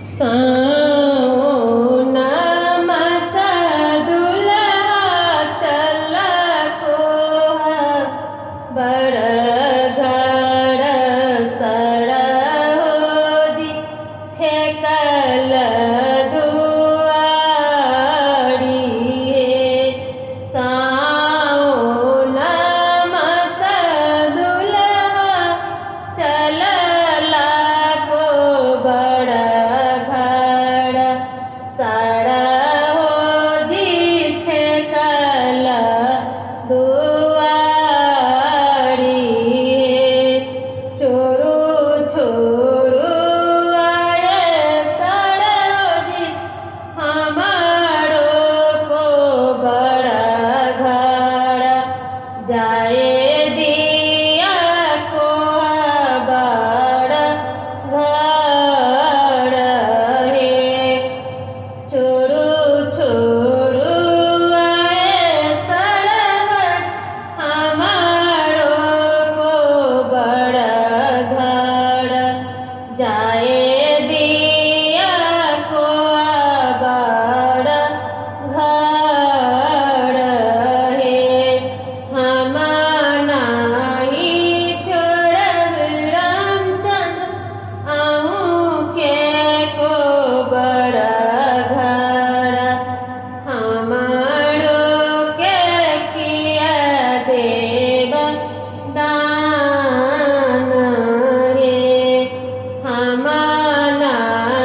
सावन मस दुल्हा चल कोहा बड़ घर सड़ होदी छेकल दुआरी सावन मस दुल्हा चलला को बड़ घर सड़ होदी छेकल दुआरी चोरू छोरू आए सड़ होदी हमारो को बड़ घर जाए दिया को बड़ घर हे छोरू छोरू आए सड़क हमारो को बड़ घर जाए दिया को बड़ घर हे हम नाही छोड़ब रामचंद्र आहूँ के को बड़ घर हमारो के किया देव दान हे हम नाही